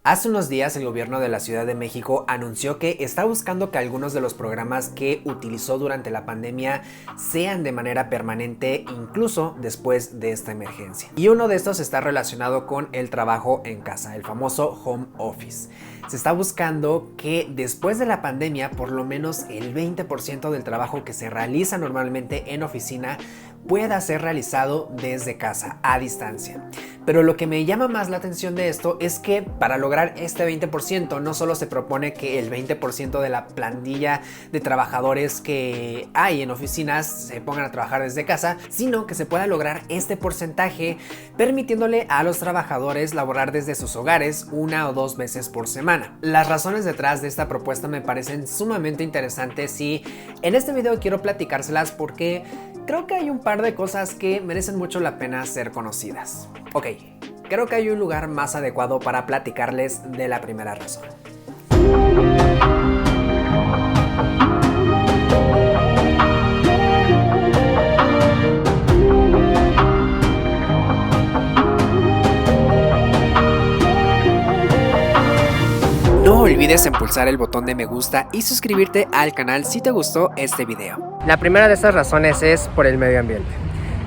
Hace unos días el gobierno de la Ciudad de México anunció que está buscando que algunos de los programas que utilizó durante la pandemia sean de manera permanente incluso después de esta emergencia. Y uno de estos está relacionado con el trabajo en casa, el famoso home office. Se está buscando que después de la pandemia por lo menos el 20% del trabajo que se realiza normalmente en oficina pueda ser realizado desde casa, a distancia. Pero lo que me llama más la atención de esto es que para lograr este 20% no solo se propone que el 20% de la plantilla de trabajadores que hay en oficinas se pongan a trabajar desde casa, sino que se pueda lograr este porcentaje permitiéndole a los trabajadores laborar desde sus hogares 1 o 2 veces por semana. Las razones detrás de esta propuesta me parecen sumamente interesantes y en este video quiero platicárselas porque creo que hay un par de cosas que merecen mucho la pena ser conocidas. Ok, creo que hay un lugar más adecuado para platicarles de la primera razón. No olvides en pulsar el botón de me gusta y suscribirte al canal si te gustó este video. La primera de estas razones es por el medio ambiente.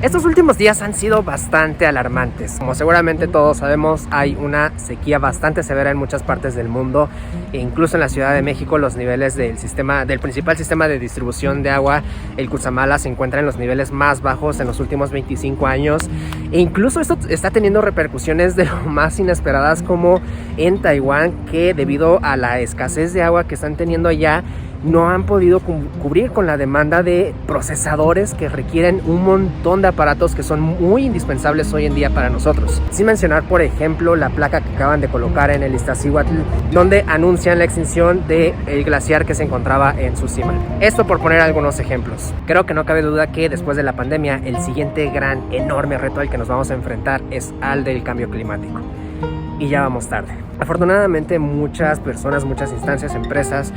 Estos últimos días han sido bastante alarmantes. Como seguramente todos sabemos, hay una sequía bastante severa en muchas partes del mundo. E incluso en la Ciudad de México los niveles del principal sistema de distribución de agua, el Cutzamala, se encuentra en los niveles más bajos en los últimos 25 años. E incluso esto está teniendo repercusiones de lo más inesperadas, como en Taiwán, que debido a la escasez de agua que están teniendo allá, no han podido cubrir con la demanda de procesadores que requieren un montón de aparatos que son muy indispensables hoy en día para nosotros. Sin mencionar, por ejemplo, la placa que acaban de colocar en el Iztaccíhuatl, donde anuncian la extinción del glaciar que se encontraba en su cima. Esto por poner algunos ejemplos. Creo que no cabe duda que después de la pandemia, el siguiente gran, enorme reto al que nos vamos a enfrentar es al del cambio climático. Y ya vamos tarde. Afortunadamente, muchas personas, muchas instancias, empresas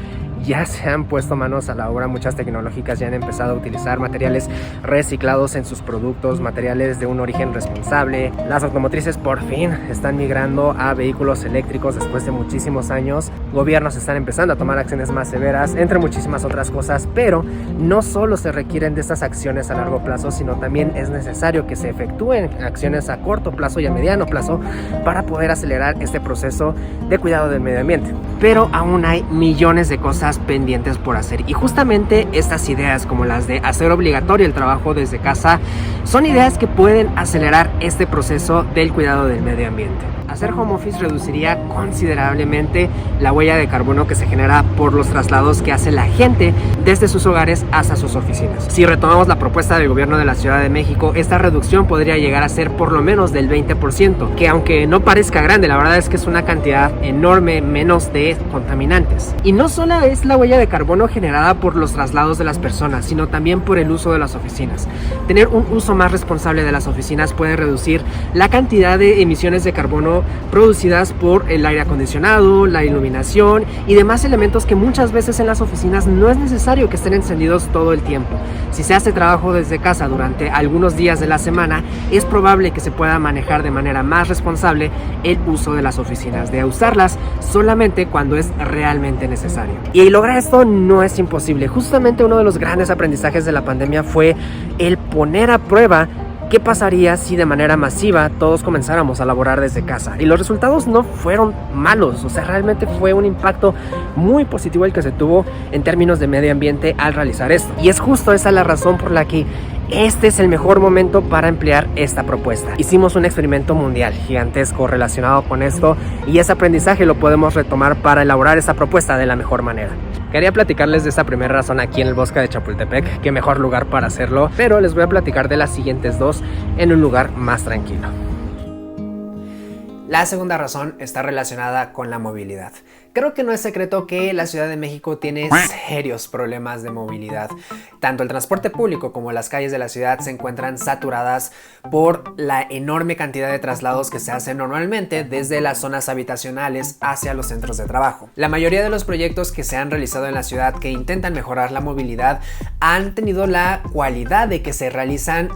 ya se han puesto manos a la obra. Muchas tecnológicas ya han empezado a utilizar materiales reciclados en sus productos, materiales de un origen responsable. Las automotrices por fin están migrando a vehículos eléctricos después de muchísimos años. Gobiernos están empezando a tomar acciones más severas, entre muchísimas otras cosas, pero no solo se requieren de estas acciones a largo plazo, sino también es necesario que se efectúen acciones a corto plazo y a mediano plazo para poder acelerar este proceso de cuidado del medio ambiente. Pero aún hay millones de cosas pendientes por hacer, y justamente estas ideas, como las de hacer obligatorio el trabajo desde casa, son ideas que pueden acelerar este proceso del cuidado del medio ambiente. Hacer home office reduciría considerablemente la huella de carbono que se genera por los traslados que hace la gente desde sus hogares hasta sus oficinas. Si retomamos la propuesta del gobierno de la Ciudad de México, esta reducción podría llegar a ser por lo menos del 20%, que aunque no parezca grande, la verdad es que es una cantidad enorme menos de contaminantes. Y no solo es la huella de carbono generada por los traslados de las personas, sino también por el uso de las oficinas. Tener un uso más responsable de las oficinas puede reducir la cantidad de emisiones de carbono producidas por el aire acondicionado, la iluminación y demás elementos que muchas veces en las oficinas no es necesario que estén encendidos todo el tiempo. Si se hace trabajo desde casa durante algunos días de la semana, es probable que se pueda manejar de manera más responsable el uso de las oficinas, de usarlas solamente cuando es realmente necesario. Y lograr esto no es imposible. Justamente uno de los grandes aprendizajes de la pandemia fue el poner a prueba ¿qué pasaría si de manera masiva todos comenzáramos a laborar desde casa? Y los resultados no fueron malos, o sea, realmente fue un impacto muy positivo el que se tuvo en términos de medio ambiente al realizar esto. Y es justo esa la razón por la que este es el mejor momento para emplear esta propuesta. Hicimos un experimento mundial gigantesco relacionado con esto y ese aprendizaje lo podemos retomar para elaborar esta propuesta de la mejor manera. Quería platicarles de esta primera razón aquí en el bosque de Chapultepec, qué mejor lugar para hacerlo, pero les voy a platicar de las siguientes dos en un lugar más tranquilo. La segunda razón está relacionada con la movilidad. Creo que no es secreto que la Ciudad de México tiene serios problemas de movilidad. Tanto el transporte público como las calles de la ciudad se encuentran saturadas por la enorme cantidad de traslados que se hacen normalmente desde las zonas habitacionales hacia los centros de trabajo. La mayoría de los proyectos que se han realizado en la ciudad que intentan mejorar la movilidad han tenido la cualidad de que se realizan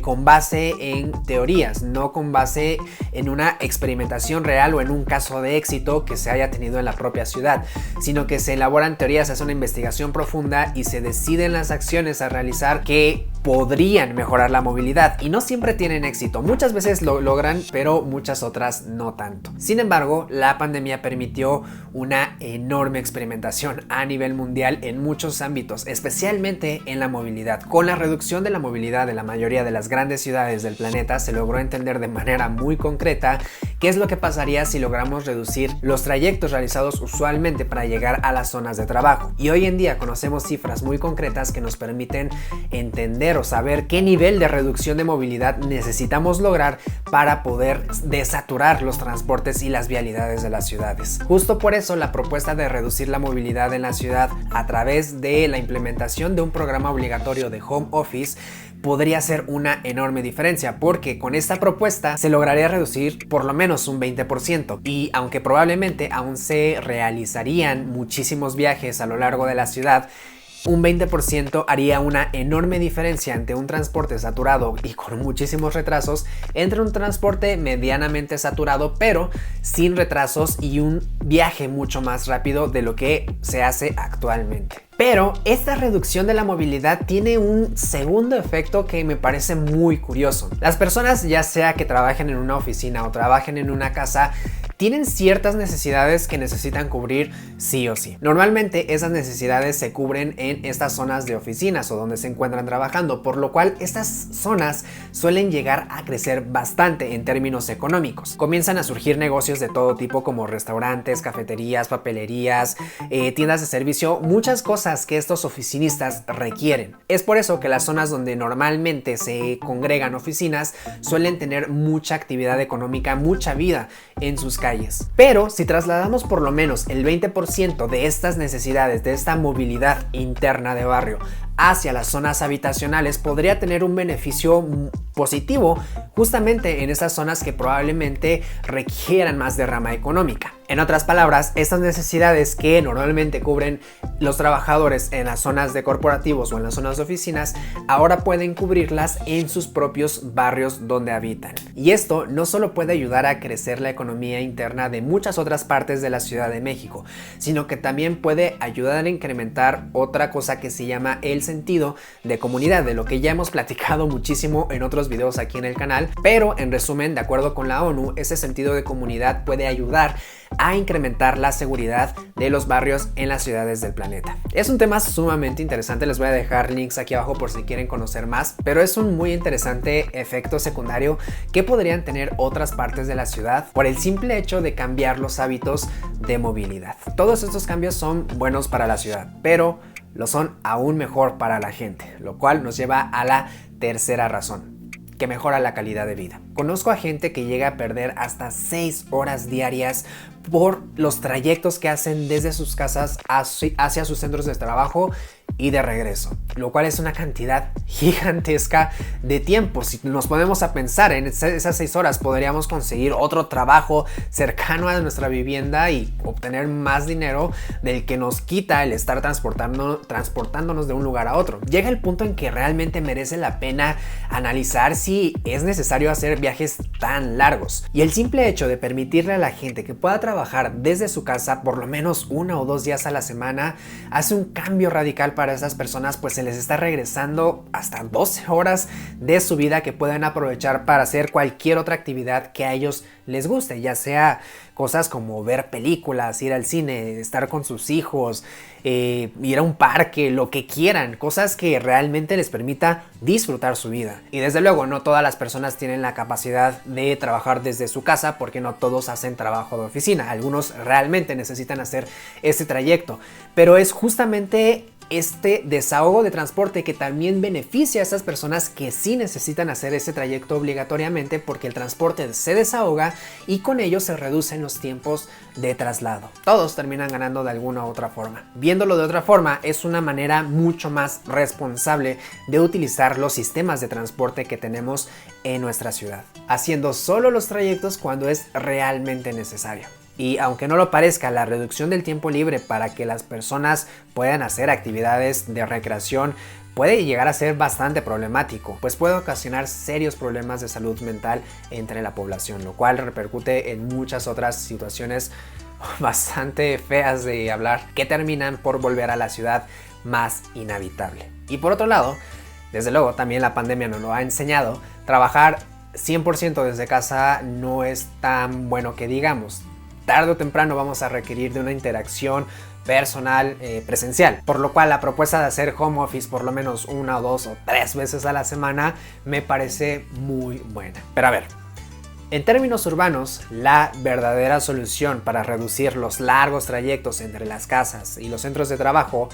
con base en teorías, no con base en una experiencia experimentación real o en un caso de éxito que se haya tenido en la propia ciudad, sino que se elaboran teorías, se hace una investigación profunda y se deciden las acciones a realizar que podrían mejorar la movilidad, y no siempre tienen éxito. Muchas veces lo logran, pero muchas otras no tanto. Sin embargo, la pandemia permitió una enorme experimentación a nivel mundial en muchos ámbitos, especialmente en la movilidad. Con la reducción de la movilidad de la mayoría de las grandes ciudades del planeta, se logró entender de manera muy concreta qué es lo que pasaría si logramos reducir los trayectos realizados usualmente para llegar a las zonas de trabajo. Y hoy en día conocemos cifras muy concretas que nos permiten entender o saber qué nivel de reducción de movilidad necesitamos lograr para poder desaturar los transportes y las vialidades de las ciudades. Justo por eso la propuesta de reducir la movilidad en la ciudad a través de la implementación de un programa obligatorio de home office podría ser una enorme diferencia, porque con esta propuesta se lograría reducir por lo menos un 20%, y aunque probablemente aún se realizarían muchísimos viajes a lo largo de la ciudad, un 20% haría una enorme diferencia ante un transporte saturado y con muchísimos retrasos entre un transporte medianamente saturado pero sin retrasos y un viaje mucho más rápido de lo que se hace actualmente. Pero esta reducción de la movilidad tiene un segundo efecto que me parece muy curioso. Las personas, ya sea que trabajen en una oficina o trabajen en una casa, tienen ciertas necesidades que necesitan cubrir sí o sí. Normalmente esas necesidades se cubren en estas zonas de oficinas o donde se encuentran trabajando, por lo cual estas zonas suelen llegar a crecer bastante en términos económicos. Comienzan a surgir negocios de todo tipo como restaurantes, cafeterías, papelerías, tiendas de servicio, muchas cosas que estos oficinistas requieren. Es por eso que las zonas donde normalmente se congregan oficinas suelen tener mucha actividad económica, mucha vida en sus calles. Pero si trasladamos por lo menos el 20% de estas necesidades, de esta movilidad interna de barrio hacia las zonas habitacionales, podría tener un beneficio positivo justamente en esas zonas que probablemente requieran más derrama económica. En otras palabras, estas necesidades que normalmente cubren los trabajadores en las zonas de corporativos o en las zonas de oficinas, ahora pueden cubrirlas en sus propios barrios donde habitan. Y esto no solo puede ayudar a crecer la economía interna de muchas otras partes de la Ciudad de México, sino que también puede ayudar a incrementar otra cosa que se llama el sentido de comunidad, de lo que ya hemos platicado muchísimo en otros videos aquí en el canal. Pero en resumen, de acuerdo con la ONU, ese sentido de comunidad puede ayudar a incrementar la seguridad de los barrios en las ciudades del planeta. Es un tema sumamente interesante, les voy a dejar links aquí abajo por si quieren conocer más, pero es un muy interesante efecto secundario que podrían tener otras partes de la ciudad por el simple hecho de cambiar los hábitos de movilidad. Todos estos cambios son buenos para la ciudad, pero lo son aún mejor para la gente, lo cual nos lleva a la tercera razón, que mejora la calidad de vida. Conozco a gente que llega a perder hasta 6 horas diarias por los trayectos que hacen desde sus casas hacia sus centros de trabajo y de regreso, lo cual es una cantidad gigantesca de tiempo. Si nos ponemos a pensar en esas 6 horas, podríamos conseguir otro trabajo cercano a nuestra vivienda y obtener más dinero del que nos quita el estar transportándonos de un lugar a otro. Llega el punto en que realmente merece la pena analizar si es necesario hacer viajes tan largos, y el simple hecho de permitirle a la gente que pueda trabajar desde su casa por lo menos 1 o 2 días a la semana hace un cambio radical para esas personas, pues se les está regresando hasta 12 horas de su vida que pueden aprovechar para hacer cualquier otra actividad que a ellos les guste, ya sea cosas como ver películas, ir al cine, estar con sus hijos, ir a un parque, lo que quieran, cosas que realmente les permita disfrutar su vida. Y desde luego no todas las personas tienen la capacidad de trabajar desde su casa, porque no todos hacen trabajo de oficina, algunos realmente necesitan hacer ese trayecto, pero es justamente este desahogo de transporte que también beneficia a esas personas que sí necesitan hacer ese trayecto obligatoriamente, porque el transporte se desahoga y con ello se reducen los tiempos de traslado. Todos terminan ganando de alguna u otra forma. Viéndolo de otra forma, es una manera mucho más responsable de utilizar los sistemas de transporte que tenemos en nuestra ciudad, haciendo solo los trayectos cuando es realmente necesario. Y aunque no lo parezca, la reducción del tiempo libre para que las personas puedan hacer actividades de recreación puede llegar a ser bastante problemático, pues puede ocasionar serios problemas de salud mental entre la población, lo cual repercute en muchas otras situaciones bastante feas de hablar que terminan por volver a la ciudad más inhabitable. Y por otro lado, desde luego también la pandemia nos lo ha enseñado, trabajar 100% desde casa no es tan bueno que digamos. Tarde o temprano vamos a requerir de una interacción personal presencial, por lo cual la propuesta de hacer home office por lo menos 1 o 2 o 3 veces a la semana me parece muy buena. Pero a ver, en términos urbanos, la verdadera solución para reducir los largos trayectos entre las casas y los centros de trabajo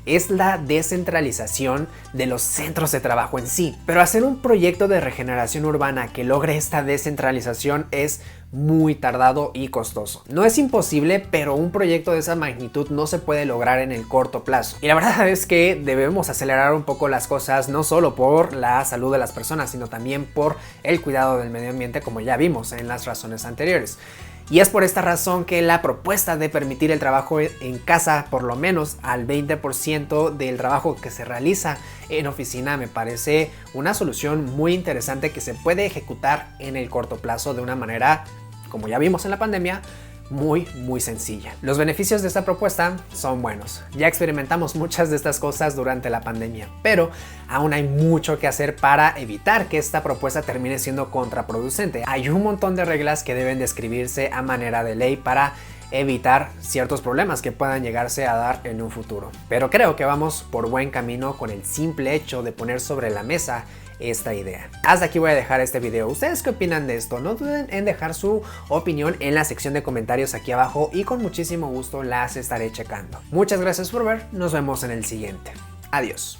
es la descentralización de los centros de trabajo en sí. Pero hacer un proyecto de regeneración urbana que logre esta descentralización es muy tardado y costoso. No es imposible, pero un proyecto de esa magnitud no se puede lograr en el corto plazo. Y la verdad es que debemos acelerar un poco las cosas, no solo por la salud de las personas, sino también por el cuidado del medio ambiente, como ya vimos en las razones anteriores. Y es por esta razón que la propuesta de permitir el trabajo en casa por lo menos al 20% del trabajo que se realiza en oficina me parece una solución muy interesante que se puede ejecutar en el corto plazo de una manera, como ya vimos en la pandemia, muy sencilla. Los beneficios de esta propuesta son buenos. Ya experimentamos muchas de estas cosas durante la pandemia, pero aún hay mucho que hacer para evitar que esta propuesta termine siendo contraproducente. Hay un montón de reglas que deben describirse a manera de ley para evitar ciertos problemas que puedan llegarse a dar en un futuro. Pero creo que vamos por buen camino con el simple hecho de poner sobre la mesa esta idea. Hasta aquí voy a dejar este video. ¿Ustedes qué opinan de esto? No duden en dejar su opinión en la sección de comentarios aquí abajo y con muchísimo gusto las estaré checando. Muchas gracias por ver, nos vemos en el siguiente. Adiós.